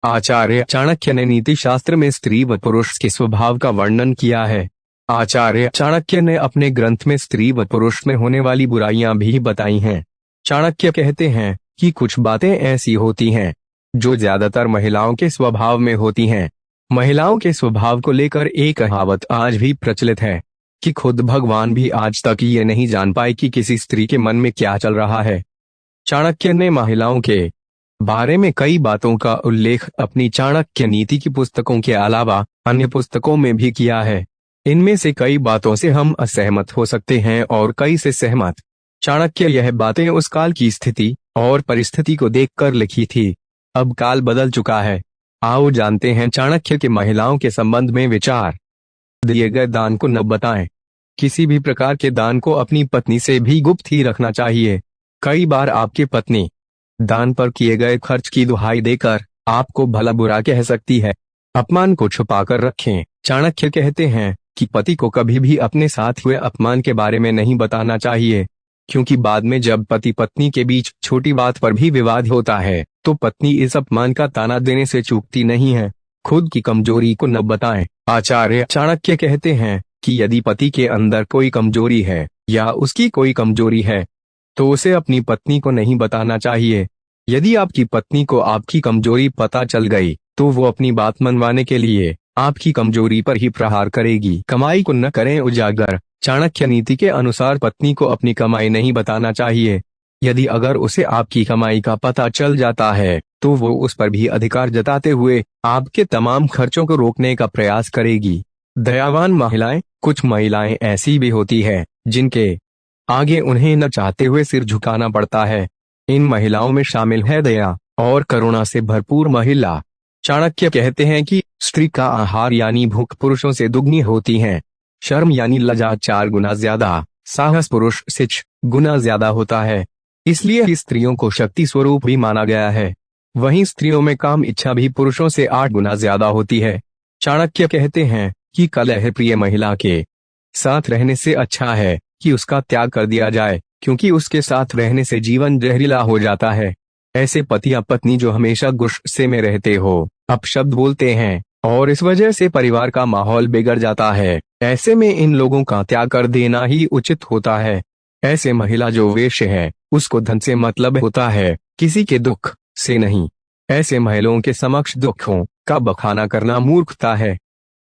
आचार्य चाणक्य ने नीति शास्त्र में स्त्री व पुरुष के स्वभाव का वर्णन किया है। आचार्य चाणक्य ने अपने ग्रंथ में स्त्री व पुरुष में होने वाली बुराइयां भी बताई हैं। चाणक्य कहते हैं कि कुछ बातें ऐसी होती हैं जो ज्यादातर महिलाओं के स्वभाव में होती हैं। महिलाओं के स्वभाव को लेकर एक कहावत आज भी प्रचलित है कि खुद भगवान भी आज तक ये नहीं जान पाए कि किसी स्त्री के मन में क्या चल रहा है। चाणक्य ने महिलाओं के बारे में कई बातों का उल्लेख अपनी चाणक्य नीति की पुस्तकों के अलावा अन्य पुस्तकों में भी किया है। इनमें से कई बातों से हम असहमत हो सकते हैं और कई से सहमत। चाणक्य यह बातें उस काल की स्थिति और परिस्थिति को देखकर लिखी थी। अब काल बदल चुका है। आओ जानते हैं चाणक्य के महिलाओं के संबंध में विचार। दिए गए दान को न बताएं। किसी भी प्रकार के दान को अपनी पत्नी से भी गुप्त ही रखना चाहिए। कई बार आपकी पत्नी दान पर किए गए खर्च की दुहाई देकर आपको भला बुरा कह सकती है। अपमान को छुपाकर रखें। चाणक्य कहते हैं कि पति को कभी भी अपने साथ हुए अपमान के बारे में नहीं बताना चाहिए, क्योंकि बाद में जब पति पत्नी के बीच छोटी बात पर भी विवाद होता है तो पत्नी इस अपमान का ताना देने से चूकती नहीं है। खुद की कमजोरी को न बताएं। आचार्य चाणक्य कहते हैं कि यदि पति के अंदर कोई कमजोरी है या उसकी कोई कमजोरी है तो उसे अपनी पत्नी को नहीं बताना चाहिए। यदि आपकी पत्नी को आपकी कमजोरी पता चल गई तो वो अपनी बात मनवाने के लिए आपकी कमजोरी पर ही प्रहार करेगी। कमाई को न करें उजागर। चाणक्य नीति के अनुसार पत्नी को अपनी कमाई नहीं बताना चाहिए। यदि अगर उसे आपकी कमाई का पता चल जाता है तो वो उस पर भी अधिकार जताते हुए आपके तमाम खर्चों को रोकने का प्रयास करेगी। दयावान महिलाएं। कुछ महिलाएं ऐसी भी होती है जिनके आगे उन्हें न चाहते हुए सिर झुकाना पड़ता है। इन महिलाओं में शामिल है दया और करुणा से भरपूर महिला। चाणक्य कहते हैं कि स्त्री का आहार यानी भूख पुरुषों से दुगनी होती है। शर्म यानी लज्जा 4 गुना ज्यादा, साहस पुरुष से 6 गुना ज्यादा होता है। इसलिए स्त्रियों को शक्ति स्वरूप भी माना गया है। वहीं स्त्रियों में काम इच्छा भी पुरुषों से 8 गुना ज्यादा होती है। चाणक्य कहते हैं कि कलह प्रिय महिला के साथ रहने से अच्छा है कि उसका त्याग कर दिया जाए, क्योंकि उसके साथ रहने से जीवन जहरीला हो जाता है। ऐसे पति या पत्नी जो हमेशा गुस्से में रहते हो, अपशब्द बोलते हैं और इस वजह से परिवार का माहौल बिगड़ जाता है, ऐसे में इन लोगों का त्याग कर देना ही उचित होता है। ऐसे महिला जो वेश्य है उसको धन से मतलब होता है, किसी के दुख से नहीं। ऐसे महिलाओं के समक्ष दुखों का बखाना करना मूर्खता है।